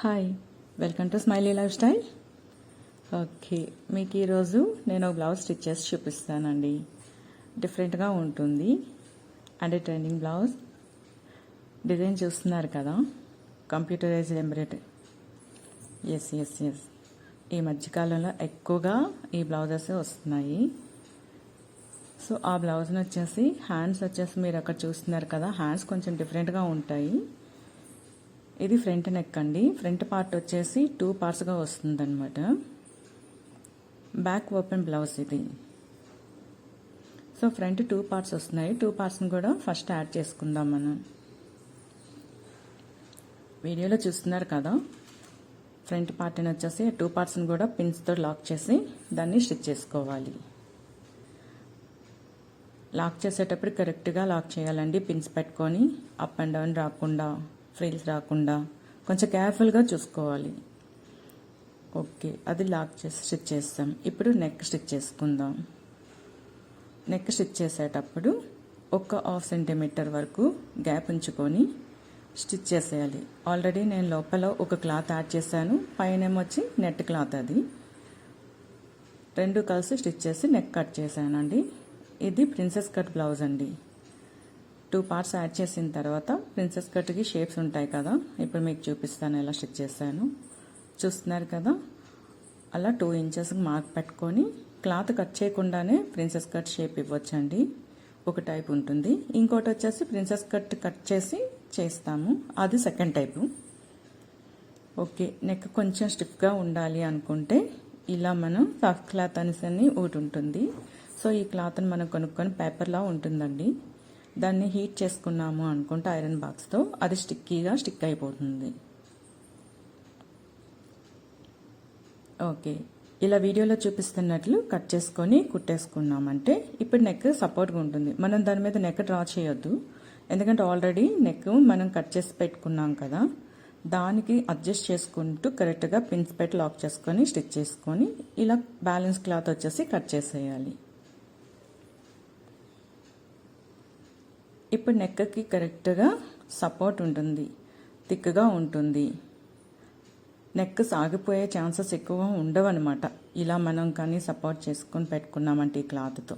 Hi, welcome to smiley life style. Okay, మీకు ఈరోజు నేను ఒక బ్లౌజ్ స్టిచ్ చేసి చూపిస్తానండి. డిఫరెంట్గా ఉంటుంది అండ్ ట్రెండింగ్ బ్లౌజ్. డిజైన్ చూస్తున్నారు కదా, కంప్యూటరైజ్డ్ ఎంబ్రాయిడరీ. ఎస్. ఈ మధ్యకాలంలో ఎక్కువగా ఈ బ్లౌజెస్ వస్తున్నాయి. సో ఆ బ్లౌజ్ని వచ్చేసి హ్యాండ్స్ వచ్చేసి మీరు అక్కడ చూస్తున్నారు కదా, హ్యాండ్స్ కొంచెం డిఫరెంట్గా ఉంటాయి. ఇది ఫ్రంట్ నెక్ అండి. ఫ్రంట్ పార్ట్ వచ్చేసి 2 పార్ట్స్గా వస్తుందన్నమాట. బ్యాక్ ఓపెన్ బ్లౌజ్ ఇది. సో ఫ్రంట్ 2 పార్ట్స్ వస్తున్నాయి. 2 పార్ట్స్ని కూడా ఫస్ట్ యాడ్ చేసుకుందాం మనం. వీడియోలో చూస్తున్నారు కదా, ఫ్రంట్ పార్ట్ని వచ్చేసి 2 పార్ట్స్ని కూడా పిన్స్తో లాక్ చేసి దాన్ని స్టిచ్ చేసుకోవాలి. లాక్ చేసేటప్పుడు కరెక్ట్గా లాక్ చేయాలండి. పిన్స్ పెట్టుకొని అప్ అండ్ డౌన్ రాకుండా, ఫ్రిల్స్ రాకుండా కొంచెం కేర్ఫుల్గా చూసుకోవాలి. ఓకే, అది లాక్ చేసి స్టిచ్ చేస్తాం. ఇప్పుడు నెక్ స్టిచ్ చేసుకుందాం. నెక్ స్టిచ్ చేసేటప్పుడు ఒక 1/2 సెంటీమీటర్ వరకు గ్యాప్ ఉంచుకొని స్టిచ్ చేసేయాలి. ఆల్రెడీ నేను లోపల ఒక క్లాత్ యాడ్ చేశాను, పైన వచ్చి నెట్ క్లాత్. అది 2 కలిసి స్టిచ్ చేసి నెక్ కట్ చేశానండి. ఇది ప్రిన్సెస్ కట్ బ్లౌజ్ అండి. 2 పార్ట్స్ యాడ్ చేసిన తర్వాత ప్రిన్సెస్ కట్కి షేప్స్ ఉంటాయి కదా, ఇప్పుడు మీకు చూపిస్తాను ఎలా స్టిచ్ చేశాను. చూస్తున్నారు కదా, అలా 2 ఇంచెస్ మార్క్ పెట్టుకొని క్లాత్ కట్ చేయకుండానే ప్రిన్సెస్ కట్ షేప్ ఇవ్వచ్చండి. ఒక టైప్ ఉంటుంది. ఇంకోటి వచ్చేసి ప్రిన్సెస్ కట్ చేసి చేస్తాము, అది సెకండ్ టైపు. ఓకే, నెక్ కొంచెం స్టిఫ్గా ఉండాలి అనుకుంటే ఇలా మనం సాఫ్ట్ క్లాత్ అనేసి ఒకటి ఉంటుంది. సో ఈ క్లాత్ని మనం కొనుక్కొని పేపర్లా ఉంటుందండి. దాన్ని హీట్ చేసుకున్నాము అనుకుంటే ఐరన్ బాక్స్తో, అది స్టిక్కీగా స్టిక్ అయిపోతుంది. ఓకే, ఇలా వీడియోలో చూపిస్తున్నట్లు కట్ చేసుకొని కుట్టేసుకున్నామంటే ఇప్పుడు నెక్ సపోర్ట్గా ఉంటుంది. మనం దాని మీద నెక్ డ్రా చేయొద్దు, ఎందుకంటే ఆల్రెడీ నెక్ మనం కట్ చేసి పెట్టుకున్నాం కదా, దానికి అడ్జస్ట్ చేసుకుంటూ కరెక్ట్గా పిన్స్ పెట్టి లాక్ చేసుకొని స్టిచ్ చేసుకొని ఇలా బ్యాలెన్స్ క్లాత్ వచ్చేసి కట్ చేసేయాలి. ఇప్పుడు నెక్కి కరెక్ట్గా సపోర్ట్ ఉంటుంది, థిక్గా ఉంటుంది. నెక్ సాగిపోయే ఛాన్సెస్ ఎక్కువ ఉండవన్నమాట, ఇలా మనం కానీ సపోర్ట్ చేసుకొని పెట్టుకున్నామంటే ఈ క్లాత్తో.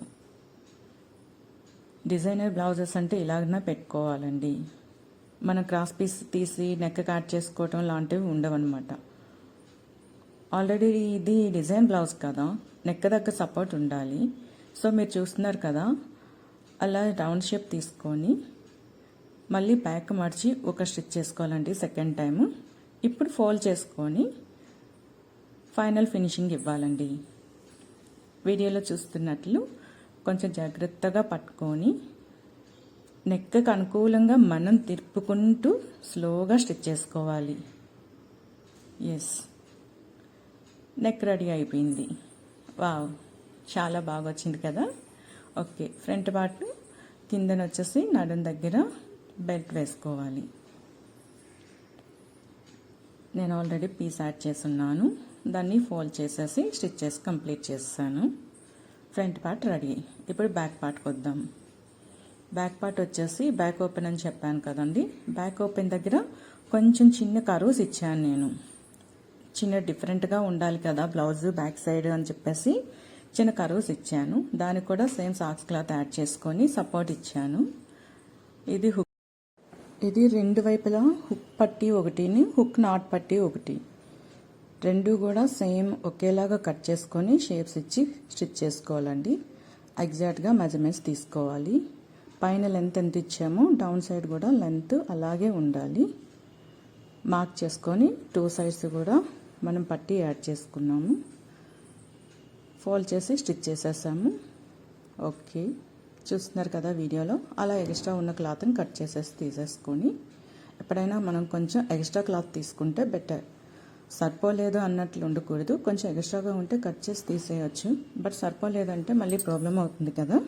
డిజైనర్ బ్లౌజెస్ అంటే ఇలాగనే పెట్టుకోవాలండి. మనం క్రాస్ పీస్ తీసి నెక్ కట్ చేసుకోవటం లాంటివి ఉండవన్నమాట. ఆల్రెడీ ఇది డిజైన్ బ్లౌజ్ కదా, నెక్ దగ్గర సపోర్ట్ ఉండాలి. సో మీరు చూస్తున్నారు కదా, అలా రౌండ్ షేప్ తీసుకొని మళ్ళీ బ్యాక్ మర్చి ఒక స్టిచ్ చేసుకోవాలండి సెకండ్ టైము. ఇప్పుడు ఫోల్డ్ చేసుకొని ఫైనల్ ఫినిషింగ్ ఇవ్వాలండి. వీడియోలో చూస్తున్నట్లు కొంచెం జాగ్రత్తగా పట్టుకొని నెక్కి అనుకూలంగా మనం తిప్పుకుంటూ స్లోగా స్టిచ్ చేసుకోవాలి. ఎస్, నెక్ రెడీ అయిపోయింది. వావ్, చాలా బాగా వచ్చింది కదా. ఓకే, ఫ్రంట్ పార్ట్ కిందన వచ్చేసి నడుం దగ్గర బెల్ట్ వేసుకోవాలి. నేను ఆల్రెడీ పీస్ యాడ్ చేసున్నాను, దాన్ని ఫోల్డ్ చేసేసి స్టిచ్ చేసి కంప్లీట్ చేస్తాను. Front part ready. ఇప్పుడు బ్యాక్ పార్ట్కి వద్దాం. బ్యాక్ పార్ట్ వచ్చేసి బ్యాక్ ఓపెన్ అని చెప్పాను కదండి, బ్యాక్ ఓపెన్ దగ్గర కొంచెం చిన్న కర్వ్స్ ఇచ్చాను నేను. చిన్న డిఫరెంట్గా ఉండాలి కదా బ్లౌజ్ బ్యాక్ సైడ్ అని చెప్పేసి చిన్న కర్వ్స్ ఇచ్చాను. దానికి కూడా సేమ్ సాక్స్ క్లాత్ యాడ్ చేసుకొని సపోర్ట్ ఇచ్చాను. ఇది హుక్, ఇది 2 వైపులా హుక్ పట్టి ఒకటిని, హుక్ నాట్ పట్టి ఒకటి, 2 కూడా సేమ్ ఒకేలాగా కట్ చేసుకొని షేప్స్ ఇచ్చి స్టిచ్ చేసుకోవాలండి. ఎగ్జాక్ట్గా మెజర్మెంట్స్ తీసుకోవాలి. పైన లెంత్ ఎంత ఇచ్చామో డౌన్ సైడ్ కూడా లెంత్ అలాగే ఉండాలి. మార్క్ చేసుకొని 2 సైడ్స్ కూడా మనం పట్టి యాడ్ చేసుకున్నాము. ఫోల్డ్ చేసి స్టిచ్ చేసేసాము. ఓకే, చూస్తున్నారు కదా వీడియోలో. అలా ఎక్స్ట్రా ఉన్న క్లాత్ని కట్ చేసేసి తీసేసుకొని, ఎప్పుడైనా మనం కొంచెం ఎక్స్ట్రా క్లాత్ తీసుకుంటే బెటర్. సరిపోలేదు అన్నట్లు ఉండకూడదు, కొంచెం ఎక్స్ట్రాగా ఉంటే కట్ చేసి తీసేయచ్చు. బట్ సరిపోలేదంటే మళ్ళీ ప్రాబ్లం అవుతుంది కదా.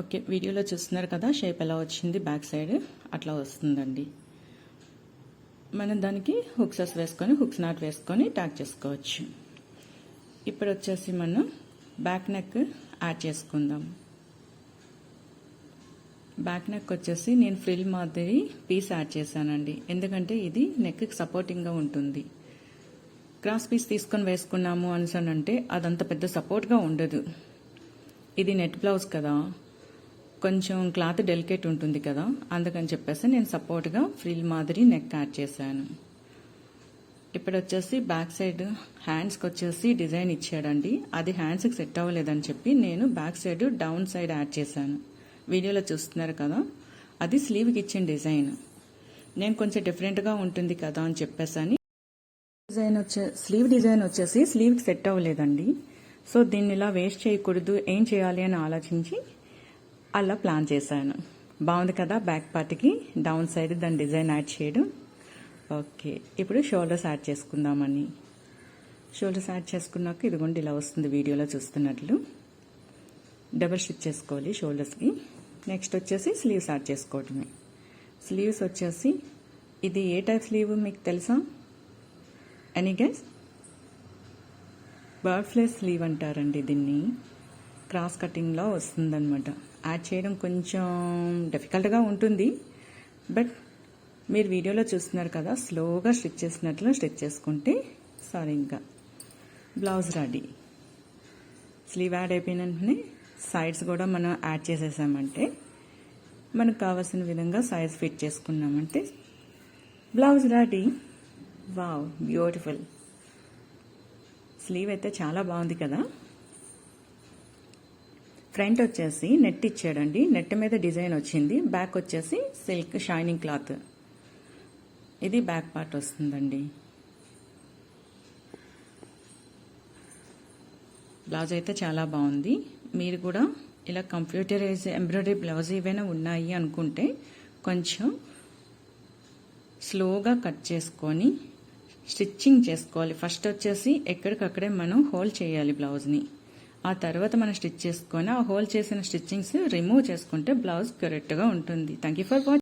ఓకే, వీడియోలో చూస్తున్నారు కదా షేప్ ఎలా వచ్చింది, బ్యాక్ సైడ్ అట్లా వస్తుందండి. మనం దానికి హుక్సెస్ వేసుకొని హుక్స్ నాట్ వేసుకొని ట్యాగ్ చేసుకోవచ్చు. ఇప్పుడు వచ్చేసి మనం బ్యాక్ నెక్ యాడ్ చేసుకుందాం. బ్యాక్ నెక్ వచ్చేసి నేను ఫ్రిల్ మాదిరి పీస్ యాడ్ చేశానండి, ఎందుకంటే ఇది నెక్కి సపోర్టింగ్గా ఉంటుంది. క్రాస్ పీస్ తీసుకొని వేసుకున్నాము అంటే అదంత పెద్ద సపోర్ట్గా ఉండదు. ఇది నెట్ బ్లౌజ్ కదా, కొంచెం క్లాత్ డెలికేట్ ఉంటుంది కదా, అందుకని చెప్పేసి నేను సపోర్ట్గా ఫ్రిల్ మాదిరి నెక్ యాడ్ చేశాను. ఇప్పుడు వచ్చేసి బ్యాక్ సైడ్ హ్యాండ్స్కి వచ్చేసి డిజైన్ ఇచ్చాడండి, అది హ్యాండ్స్కి సెట్ అవ్వలేదని చెప్పి నేను back side down side add చేశాను. వీడియోలో చూస్తున్నారు కదా, అది స్లీవ్కి ఇచ్చిన డిజైన్. నేను కొంచెం డిఫరెంట్గా ఉంటుంది కదా అని చెప్పేసి స్లీవ్ డిజైన్ వచ్చేసి స్లీవ్కి సెట్ అవ్వలేదండి. సో దీన్ని ఇలా వేస్ట్ చేయకూడదు, ఏం చేయాలి అని ఆలోచించి అలా ప్లాన్ చేశాను. బాగుంది కదా బ్యాక్ పార్ట్కి డౌన్ సైడ్ దాని డిజైన్ యాడ్ చేయడం. ఓకే, ఇప్పుడు షోల్డర్స్ యాడ్ చేసుకుందామని. షోల్డర్స్ యాడ్ చేసుకున్నాక ఇదిగోండి ఇలా వస్తుంది వీడియోలో చూస్తున్నట్లు. డబల్ స్టిచ్ చేసుకోవాలి షోల్డర్స్కి. నెక్స్ట్ వచ్చేసి స్లీవ్స్ యాడ్ చేసుకోవటమే. స్లీవ్స్ వచ్చేసి ఇది ఏ టైప్ స్లీవ్ మీకు తెలుసా? Any guess? Bird fly sleeve అంటారండి దీన్ని. క్రాస్ కటింగ్లో వస్తుందన్నమాట. యాడ్ చేయడం కొంచెం డిఫికల్ట్గా ఉంటుంది, బట్ మీరు వీడియోలో చూస్తున్నారు కదా, స్లోగా స్టిచ్ చేసినట్లు స్టిచ్ చేసుకుంటే సారీ. ఇంకా బ్లౌజ్ రెడీ. స్లీవ్ యాడ్ అయిపోయిన వెంటనే సైడ్స్ కూడా మనం యాడ్ చేసేసామంటే, మనకు కావాల్సిన విధంగా సైజ్ ఫిట్ చేసుకున్నామంటే blouse ready. Wow, beautiful. Sleeve అయితే చాలా బాగుంది కదా. ఫ్రంట్ వచ్చేసి నెట్ ఇచ్చాడండి, నెట్ మీద డిజైన్ వచ్చింది. బ్యాక్ వచ్చేసి సిల్క్ షైనింగ్ క్లాత్. ఇది బ్యాక్ పార్ట్ వస్తుందండి. బ్లౌజ్ అయితే చాలా బాగుంది. మీరు కూడా ఇలా కంప్యూటరైజ్ ఎంబ్రాయిడరీ బ్లౌజ్ ఏవైనా ఉన్నాయి అనుకుంటే కొంచెం స్లోగా కట్ చేసుకొని స్టిచ్చింగ్ చేసుకోవాలి. ఫస్ట్ వచ్చేసి ఎక్కడికక్కడే మనం హోల్ చేయాలి బ్లౌజ్ని. ఆ తర్వాత మనం స్టిచ్ చేసుకొని ఆ హోల్ చేసిన స్టిచ్చింగ్స్ రిమూవ్ చేసుకుంటే బ్లౌజ్ కరెక్ట్గా ఉంటుంది. Thank you for watching.